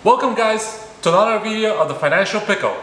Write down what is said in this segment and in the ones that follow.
Welcome guys to another video of the Financial Pickle.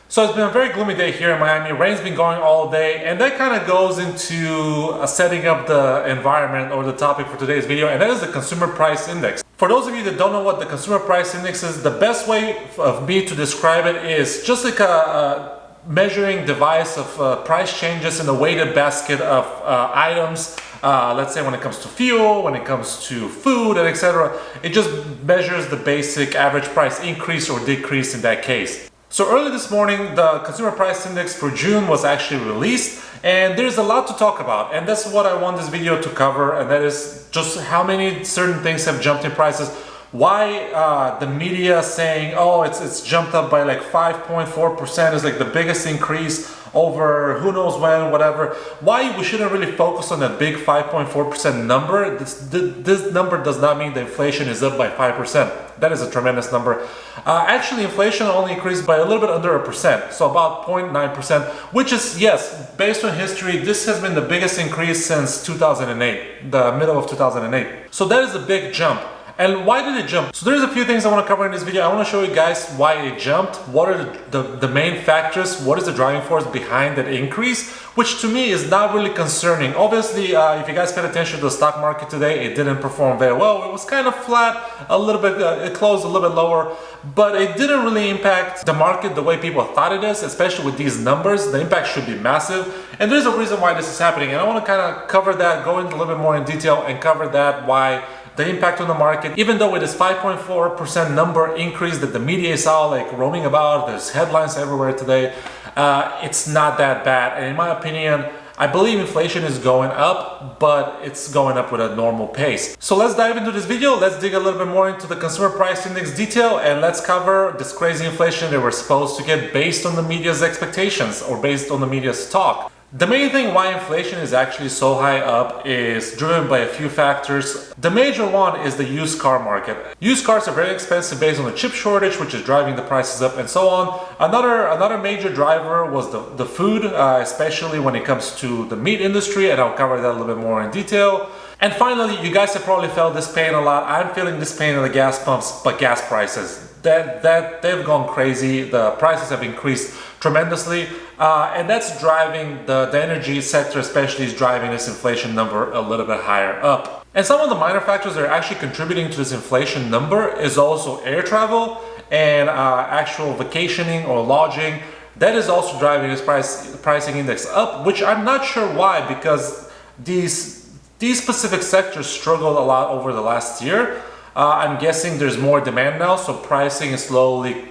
So it's been a very gloomy day here in Miami. Rain's been going all day, and that kind of goes into setting up the environment or the topic for today's video, and that is the Consumer Price Index. For those of you that don't know what the Consumer Price Index is, the best way of me to describe it is just like a measuring device of price changes in a weighted basket of items. Let's say when it comes to fuel, when it comes to food, and etc. It just measures the basic average price increase or decrease in that case. So early this morning, the Consumer Price Index for June was actually released, and there's a lot to talk about, and that's what I want this video to cover, and that is just how many certain things have jumped in prices, why the media saying, oh, it's jumped up by like 5.4% is like the biggest increase over who knows when, whatever. Why we shouldn't really focus on that big 5.4% number. This number does not mean the inflation is up by 5%. That is a tremendous number. Actually, inflation only increased by a little bit under 1%, so about 0.9%, which is, yes, based on history, this has been the biggest increase since 2008, the middle of 2008. So that is a big jump. And why did it jump? So there's a few things I want to cover in this video. I want to show you guys why it jumped, what are the main factors, what is the driving force behind that increase, which to me is not really concerning. Obviously, if you guys paid attention to the stock market today, it didn't perform very well. It was kind of flat, a little bit, it closed a little bit lower, but it didn't really impact the market the way people thought it is, especially with these numbers. The impact should be massive, and there's a reason why this is happening, and I want to kind of cover that, go into a little bit more in detail and cover that, why the impact on the market, even though with this 5.4% number increase that the media is all like roaming about, there's headlines everywhere today, it's not that bad. And in my opinion, I believe inflation is going up, but it's going up with a normal pace. So let's dive into this video. Let's dig a little bit more into the Consumer Price Index detail, and let's cover this crazy inflation that we're supposed to get based on the media's expectations or based on the media's talk. The main thing why inflation is actually so high up is driven by a few factors. The major one is the used car market. Used cars are very expensive based on the chip shortage, which is driving the prices up and so on. Another major driver was the food, especially when it comes to the meat industry, and I'll cover that a little bit more in detail. And finally, you guys have probably felt this pain a lot. I'm feeling this pain at the gas pumps, but gas prices. They've gone crazy. The prices have increased tremendously, and that's driving the energy sector, especially, is driving this inflation number a little bit higher up. And some of the minor factors that are actually contributing to this inflation number is also air travel and actual vacationing or lodging. That is also driving this pricing index up, which I'm not sure why, because these specific sectors struggled a lot over the last year. I'm guessing there's more demand now, so pricing is slowly,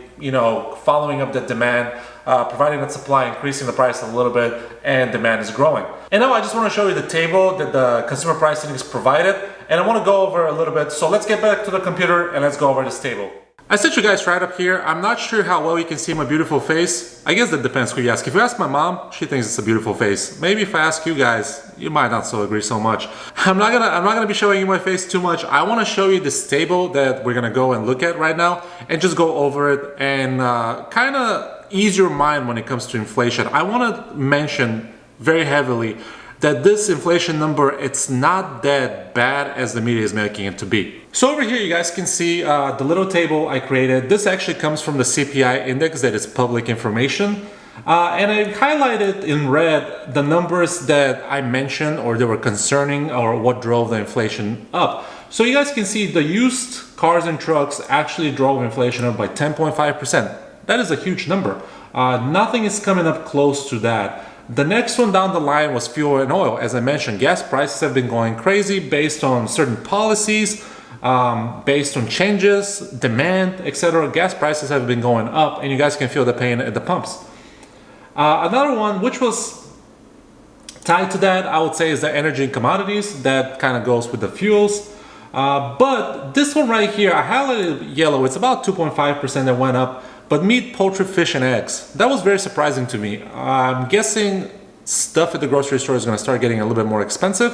following up the demand, providing that supply, increasing the price a little bit, and demand is growing. And now I just want to show you the table that the Consumer Price Index provided, and I want to go over a little bit. So let's get back to the computer and let's go over this table. I set you guys right up here. I'm not sure how well you can see my beautiful face. I guess that depends who you ask. If you ask my mom, she thinks it's a beautiful face. Maybe if I ask you guys, you might not so agree so much. I'm not gonna be showing you my face too much. I want to show you this table that we're gonna go and look at right now, and just go over it and kind of ease your mind when it comes to inflation. I want to mention very heavily that this inflation number, it's not that bad as the media is making it to be. So over here you guys can see the little table I created. This actually comes from the CPI index, that is public information. And I highlighted in red the numbers that I mentioned or they were concerning or what drove the inflation up. So you guys can see the used cars and trucks actually drove inflation up by 10.5%. That is a huge number. Nothing is coming up close to that. The next one down the line was fuel and oil. As I mentioned, gas prices have been going crazy based on certain policies, based on changes, demand, etc. Gas prices have been going up, and you guys can feel the pain at the pumps. Another one, which was tied to that, I would say, is the energy and commodities. That kind of goes with the fuels. But this one right here, I highlighted yellow. It's about 2.5% that went up. But meat, poultry, fish, and eggs, that was very surprising to me. I'm guessing stuff at the grocery store is going to start getting a little bit more expensive,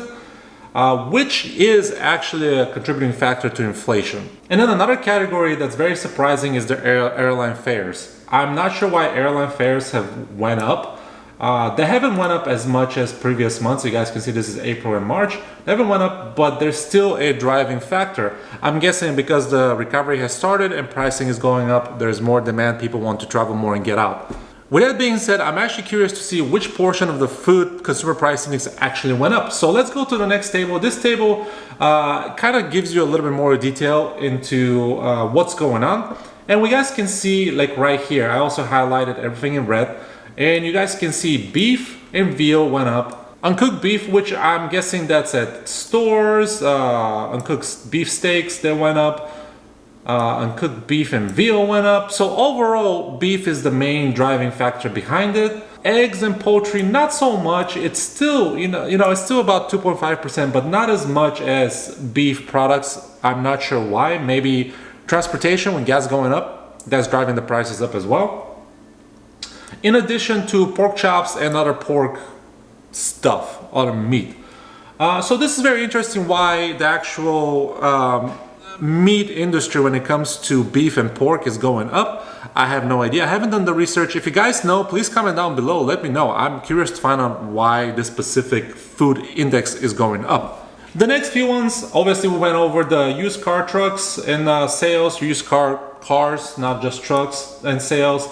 which is actually a contributing factor to inflation. And then another category that's very surprising is the airline fares. I'm not sure why airline fares have went up. They haven't went up as much as previous months. You guys can see this is April and March. They haven't went up, but there's still a driving factor. I'm guessing because the recovery has started and pricing is going up, there's more demand, people want to travel more and get out. With that being said, I'm actually curious to see which portion of the food consumer price index actually went up. So let's go to the next table. This table kind of gives you a little bit more detail into what's going on. And we guys can see, like right here, I also highlighted everything in red. And you guys can see beef and veal went up. Uncooked beef, which I'm guessing that's at stores, uncooked beef steaks, they went up. Uncooked beef and veal went up. So overall, beef is the main driving factor behind it. Eggs and poultry, not so much. It's still, it's still about 2.5%, but not as much as beef products. I'm not sure why. Maybe transportation, when gas going up, that's driving the prices up as well. In addition to pork chops and other pork stuff, other meat. So this is very interesting why the actual meat industry when it comes to beef and pork is going up. I have no idea. I haven't done the research. If you guys know, please comment down below. Let me know. I'm curious to find out why this specific food index is going up. The next few ones, obviously we went over the used car trucks and sales, used cars, not just trucks and sales.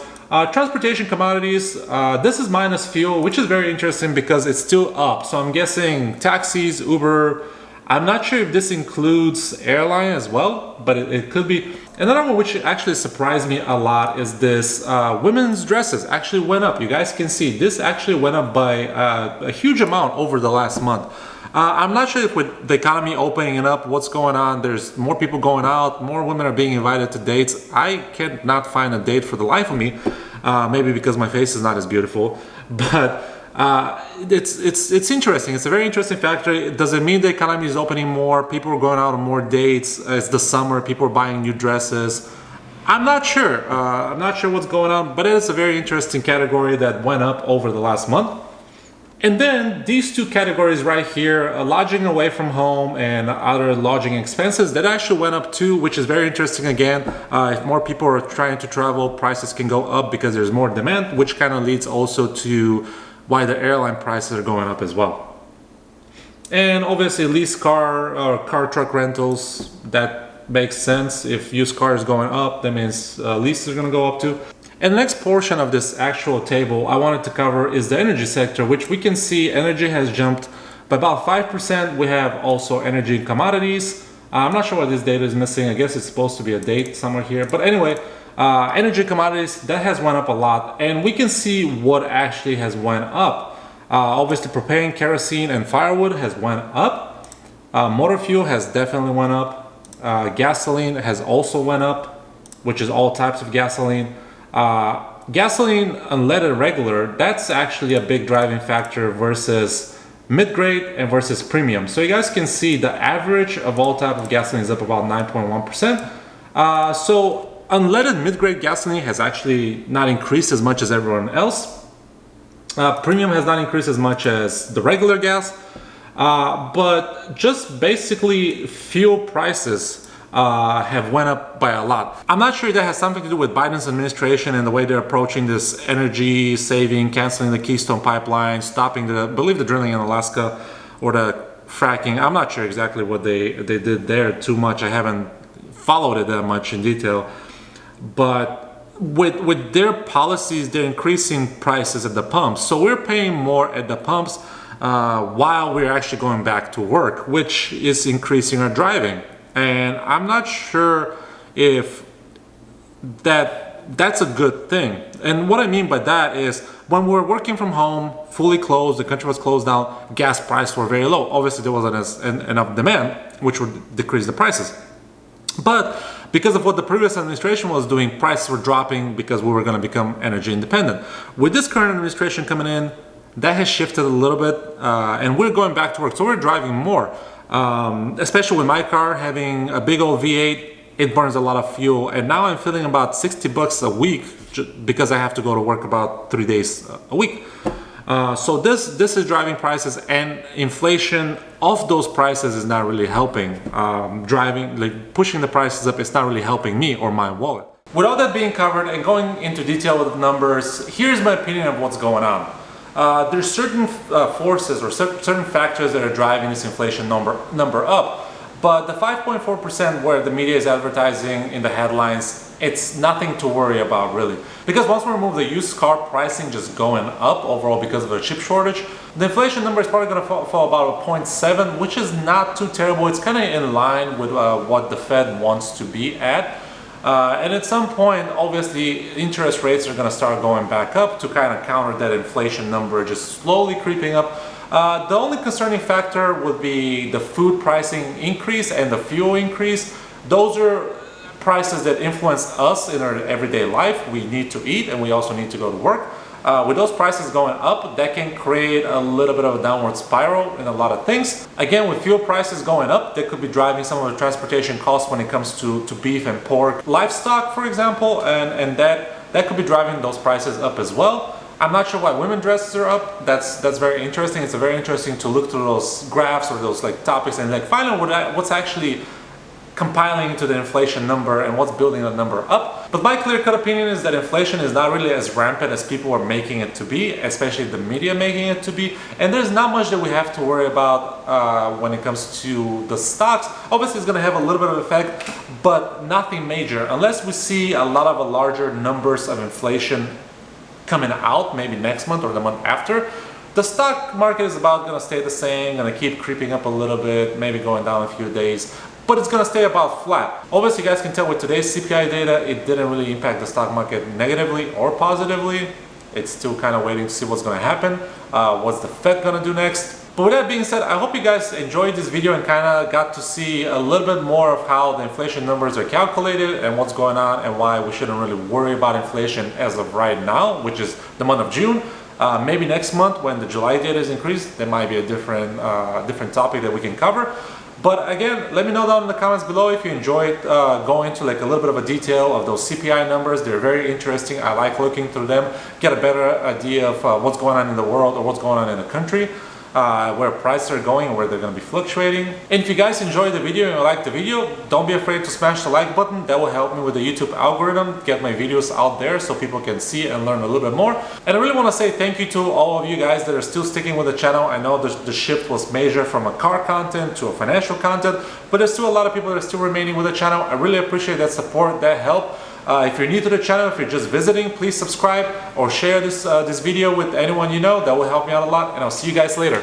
Transportation commodities, this is minus fuel, which is very interesting because it's still up. So I'm guessing taxis, Uber, I'm not sure if this includes airline as well, but it could be. Another one which actually surprised me a lot is this women's dresses actually went up. You guys can see this actually went up by a huge amount over the last month. I'm not sure if with the economy opening up, what's going on. There's more people going out, more women are being invited to dates. I cannot find a date for the life of me, maybe because my face is not as beautiful, but it's interesting. It's a very interesting factor. Does it mean the economy is opening more? People are going out on more dates. It's the summer. People are buying new dresses. I'm not sure. I'm not sure what's going on, but it is a very interesting category that went up over the last month. And then these two categories right here, lodging away from home and other lodging expenses, that actually went up too, which is very interesting again. If more people are trying to travel, prices can go up because there's more demand, which kind of leads also to why the airline prices are going up as well. And obviously leased car or car truck rentals, that makes sense. If used car is going up, that means leases are going to go up too. And the next portion of this actual table I wanted to cover is the energy sector, which we can see energy has jumped by about 5%. We have also energy and commodities. I'm not sure why this data is missing. I guess it's supposed to be a date somewhere here. But anyway, energy commodities, that has went up a lot. And we can see what actually has went up. Obviously, propane, kerosene, and firewood has went up. Motor fuel has definitely went up. Gasoline has also went up, which is all types of gasoline. Gasoline unleaded regular, that's actually a big driving factor versus mid-grade and versus premium. So you guys can see the average of all type of gasoline is up about 9.1%. So unleaded mid-grade gasoline has actually not increased as much as everyone else. Premium has not increased as much as the regular gas, but just basically fuel prices have went up by a lot. I'm not sure if that has something to do with Biden's administration and the way they're approaching this energy saving, canceling the Keystone Pipeline, stopping I believe the drilling in Alaska or the fracking. I'm not sure exactly what they did there too much. I haven't followed it that much in detail. But with their policies, they're increasing prices at the pumps. So we're paying more at the pumps while we're actually going back to work, which is increasing our driving. And I'm not sure if that's a good thing. And what I mean by that is when we're working from home, fully closed, the country was closed down, gas prices were very low. Obviously, there wasn't enough demand, which would decrease the prices. But because of what the previous administration was doing, prices were dropping because we were going to become energy independent. With this current administration coming in, that has shifted a little bit, and we're going back to work. So we're driving more. Especially with my car having a big old V8, it burns a lot of fuel, and now I'm feeling about $60 a week because I have to go to work about 3 days a week. So this is driving prices, and inflation of those prices is not really helping. Pushing the prices up, it's not really helping me or my wallet. With all that being covered and going into detail with the numbers, here's my opinion of what's going on. there's certain forces or certain factors that are driving this inflation number up. But the 5.4% where the media is advertising in the headlines, it's nothing to worry about really. Because once we remove the used car pricing just going up overall because of the chip shortage, the inflation number is probably going to fall about a 0.7, which is not too terrible. It's kind of in line with what the Fed wants to be at. And at some point, obviously, interest rates are going to start going back up to kind of counter that inflation number just slowly creeping up. The only concerning factor would be the food pricing increase and the fuel increase. Those are prices that influence us in our everyday life. We need to eat and we also need to go to work. With those prices going up, that can create a little bit of a downward spiral in a lot of things. Again, with fuel prices going up, that could be driving some of the transportation costs when it comes to beef and pork, livestock, for example, and that could be driving those prices up as well. I'm not sure why women dresses are up. That's very interesting. It's very interesting to look through those graphs or those like topics and like find out what's actually compiling into the inflation number and what's building that number up. But my clear-cut opinion is that inflation is not really as rampant as people are making it to be, especially the media making it to be. And there's not much that we have to worry about when it comes to the stocks. Obviously, it's going to have a little bit of effect, but nothing major. Unless we see a lot of larger numbers of inflation coming out, maybe next month or the month after, the stock market is about going to stay the same, going to keep creeping up a little bit, maybe going down a few days, but it's going to stay about flat. Obviously, you guys can tell with today's CPI data, it didn't really impact the stock market negatively or positively. It's still kind of waiting to see what's going to happen. What's the Fed going to do next? But with that being said, I hope you guys enjoyed this video and kind of got to see a little bit more of how the inflation numbers are calculated and what's going on and why we shouldn't really worry about inflation as of right now, which is the month of June. Maybe next month when the July data is increased, there might be a different topic that we can cover. But again, let me know down in the comments below if you enjoyed going into like a little bit of a detail of those CPI numbers. They're very interesting. I like looking through them, get a better idea of what's going on in the world or what's going on in the country. Where prices are going and where they're going to be fluctuating. And if you guys enjoyed the video and you liked the video, don't be afraid to smash the like button. That will help me with the YouTube algorithm, get my videos out there so people can see and learn a little bit more. And I really want to say thank you to all of you guys that are still sticking with the channel. I know the shift was major from a car content to a financial content, but there's still a lot of people that are still remaining with the channel. I really appreciate that support, that help. If you're new to the channel, if you're just visiting, please subscribe or share this video with anyone you know. That will help me out a lot, and I'll see you guys later.